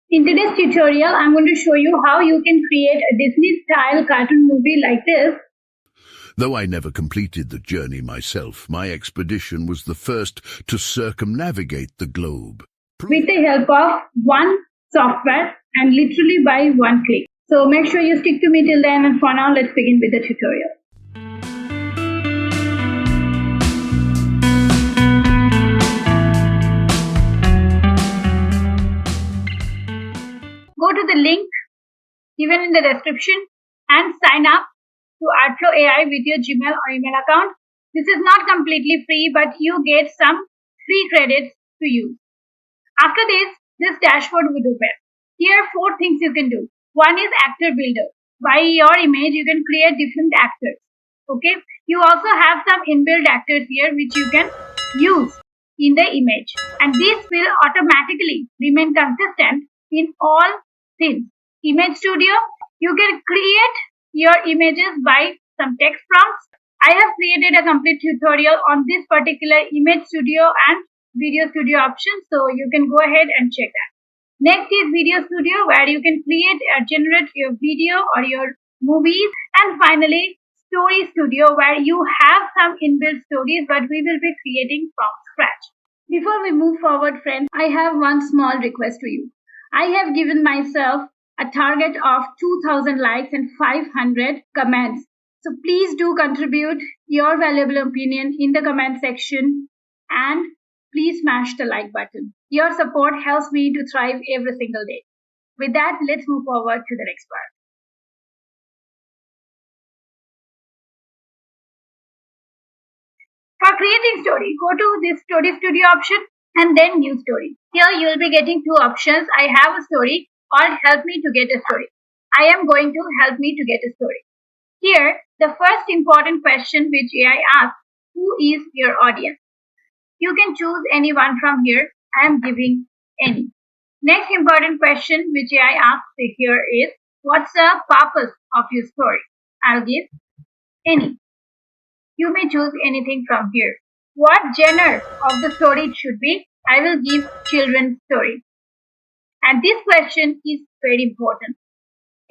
In today's tutorial, I'm going to show you how you can create a Disney-style cartoon movie like this. Though I never completed the journey myself, my expedition was the first to circumnavigate the globe. With the help of one software and literally by one click. So make sure you stick to me till then, and for now, let's begin with the tutorial. Go to the link given in the description and sign up to ArtFlow AI with your Gmail or email account. This is not completely free, but you get some free credits to use. After this dashboard will open. Here are 4 things you can do. One is actor builder. By your image, you can create different actors. Okay. You also have some inbuilt actors here which you can use in the image, and this will automatically remain consistent in all scenes. Image Studio, you can create your images by some text prompts. I have created a complete tutorial on this particular Image Studio and Video Studio option, so you can go ahead and check that. Next is Video Studio, where you can create or generate your video or your movies. And finally, Story Studio, where you have some inbuilt stories, but we will be creating from scratch. Before we move forward, friends, I have one small request to you. I have given myself a target of 2000 likes and 500 comments. So please do contribute your valuable opinion in the comment section, and please smash the like button. Your support helps me to thrive every single day. With that, let's move forward to the next part. For creating story, go to this Story Studio option and then New Story. Here you will be getting 2 options. I have a story or help me to get a story. I am going to help me to get a story. Here, the first important question which AI asks, who is your audience? You can choose anyone from here. I am giving any. Next important question which AI asks here is, what's the purpose of your story? I'll give any. You may choose anything from here. What genre of the story it should be? I will give children's story. And this question is very important.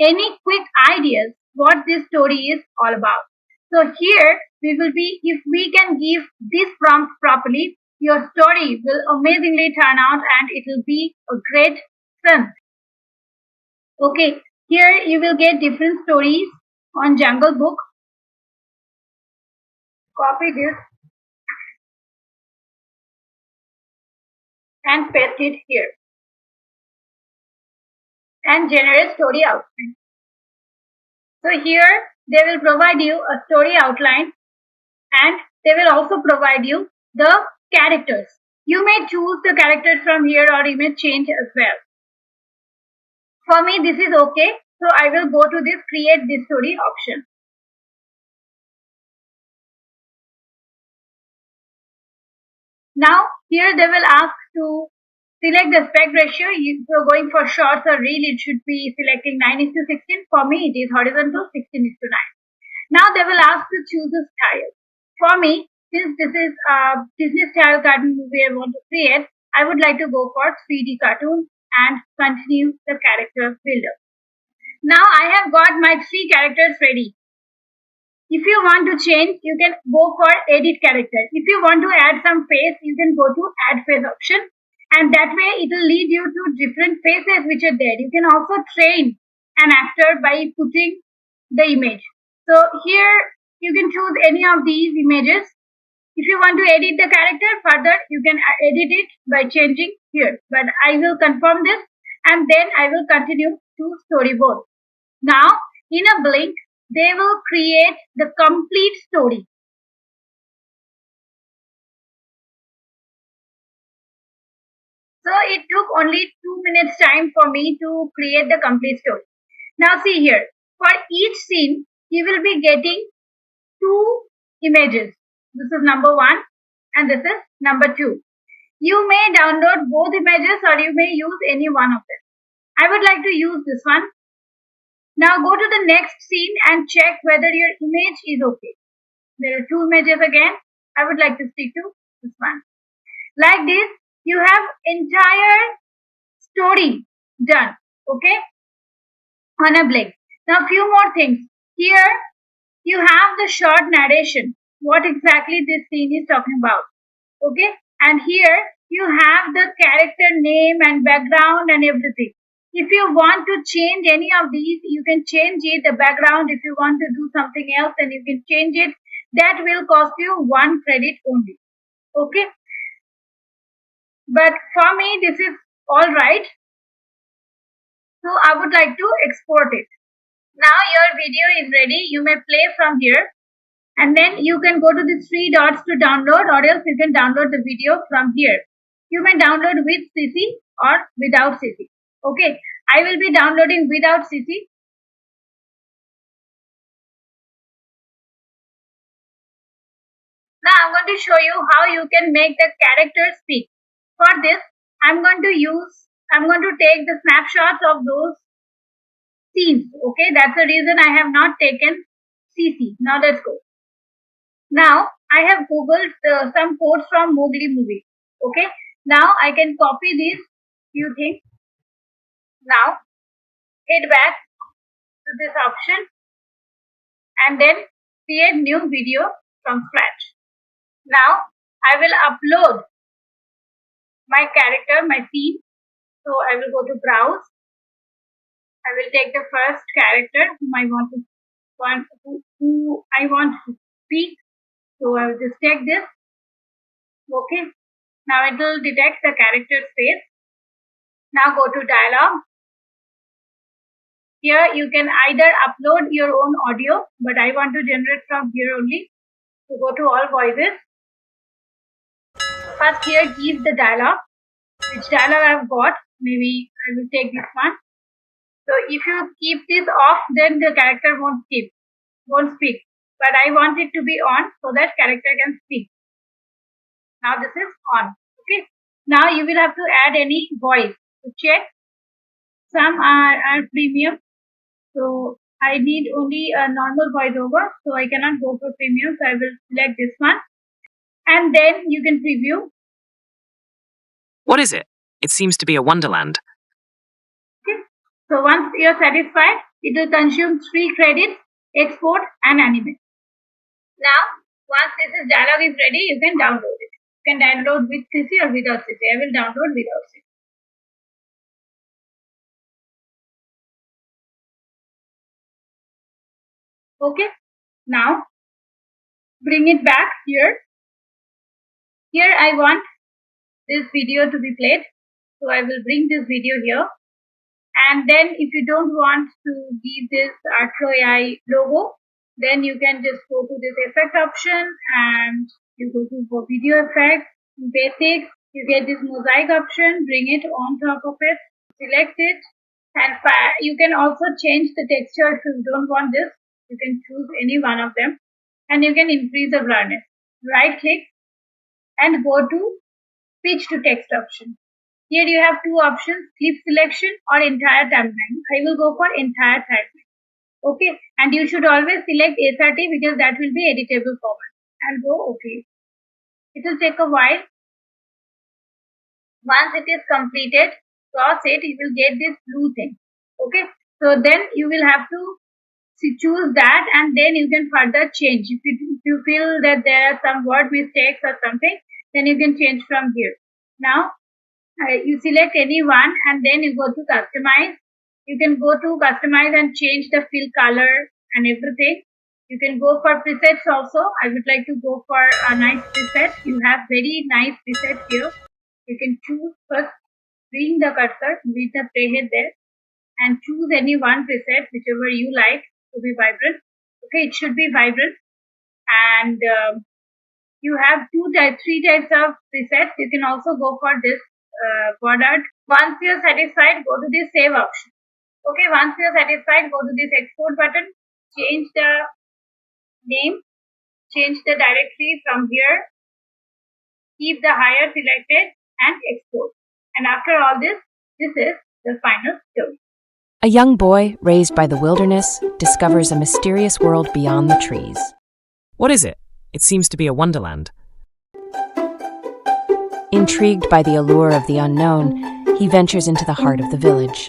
Any quick ideas what this story is all about? So here we will be, if we can give this prompt properly, your story will amazingly turn out and it will be a great film. Okay, here you will get different stories on Jungle Book. Copy this and paste it here and generate story outline. So here they will provide you a story outline and they will also provide you the characters. You may choose the characters from here or you may change as well. For me this is okay, so I will go to this create this story option. Now here they will ask to select the aspect ratio. If you are going for shorts or reel, it should be selecting 9:16. For me, it is horizontal 16:9. Now they will ask to choose a style. For me, since this is a Disney style cartoon movie I want to create, I would like to go for 3D cartoon and continue the character builder. Now I have got my 3 characters ready. If you want to change, you can go for edit character. If you want to add some face, you can go to add face option, and that way it will lead you to different faces which are there. You can also train an actor by putting the image. So here you can choose any of these images. If you want to edit the character further, you can edit it by changing here. But I will confirm this and then I will continue to storyboard. Now in a blink, they will create the complete story. So it took only 2 minutes time for me to create the complete story. Now see here, for each scene, you will be getting 2 images. This is number 1 and this is number 2. You may download both images or you may use any one of them. I would like to use this one. Now go to the next scene and check whether your image is okay. There are 2 images again. I would like to stick to this one. Like this, you have entire story done. Okay, on a blink. Now few more things. Here you have the short narration, what exactly this scene is talking about. Okay, and here you have the character name and background and everything. If you want to change any of these, you can change it, the background. If you want to do something else, then you can change it. That will cost you 1 credit only. Okay, but for me this is all right, so I would like to export it. Now your video is ready. You may play from here, and then you can go to these 3 dots to download, or else you can download the video from here. You may download with CC or without CC. Okay, I will be downloading without CC. Now I'm going to show you how you can make the character speak. For this, I'm going to take the snapshots of those scenes. Okay, that's the reason I have not taken CC. Now let's go. Now I have googled some quotes from Mowgli movie. Okay, now I can copy these few things. Now head back to this option and then create new video from scratch. Now I will upload my character, my scene. So I will go to browse. I will take the first character who I want to speak. So I will just take this. Okay. Now it will detect the character's face. Now go to dialog. Here you can either upload your own audio, but I want to generate from here only. So go to all voices. First here give the dialog. Which dialog I have got? Maybe I will take this one. So if you keep this off, then the character won't speak. But I want it to be on so that character can speak. Now this is on. Okay. Now you will have to add any voice to check. Some are premium. So I need only a normal voiceover. So I cannot go for premium. So I will select this one. And then you can preview. What is it? It seems to be a wonderland. Okay. So once you are satisfied, it will consume 3 credits, export and animate. Now, once this dialog is ready, you can download it. You can download with CC or without CC. I will download without CC. Okay. Now, bring it back here. Here I want this video to be played. So I will bring this video here. And then if you don't want to give this ArtFlow AI logo, then you can just go to this effect option and you go to video effects, basics, you get this mosaic option, bring it on top of it, select it, and you can also change the texture if you don't want this. You can choose any one of them and you can increase the blurriness. Right click and go to speech to text option. Here you have 2 options, clip selection or entire timeline. I will go for entire timeline. Okay, and you should always select SRT because that will be editable format, and go OK. It will take a while. Once it is completed, cross it, you will get this blue thing. Okay, so then you will have to choose that and then you can further change. If you feel that there are some word mistakes or something, then you can change from here. Now you select any one and then you go to customize. You can go to customize and change the fill color and everything. You can go for presets also. I would like to go for a nice preset. You have very nice presets here. You can choose first, bring the cursor with the playhead there and choose any one preset whichever you like to be vibrant. Okay, it should be vibrant. And you have 3 types of presets. You can also go for this bordered. Once you are satisfied, go to this save option. Okay, once you are satisfied, go to this export button, change the name, change the directory from here, keep the higher selected and export. And after all this is the final story. A young boy raised by the wilderness discovers a mysterious world beyond the trees. What is it? It seems to be a wonderland. Intrigued by the allure of the unknown, he ventures into the heart of the village.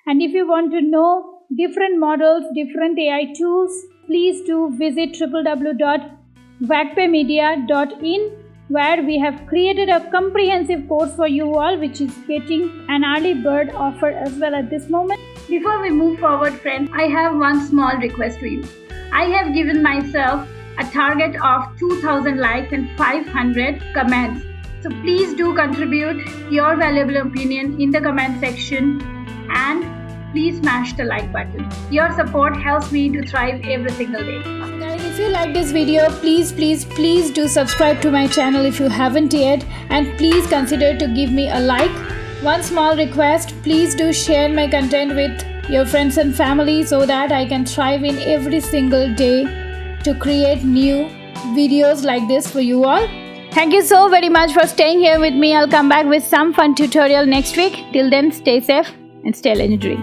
And if you want to know different models, different AI tools, please do visit www.vagpemedia.in, where we have created a comprehensive course for you all, which is getting an early bird offer as well at this moment. Before we move forward, friends, I have one small request to you. I have given myself a target of 2000 likes and 500 comments. So please do contribute your valuable opinion in the comment section, and please smash the like button. Your support helps me to thrive every single day. Guys, if you like this video, please do subscribe to my channel if you haven't yet, and please consider to give me a like. One small request, please do share my content with your friends and family so that I can thrive in every single day to create new videos like this for you all. Thank you so very much for staying here with me. I'll come back with some fun tutorial next week. Till then, stay safe and stay legendary.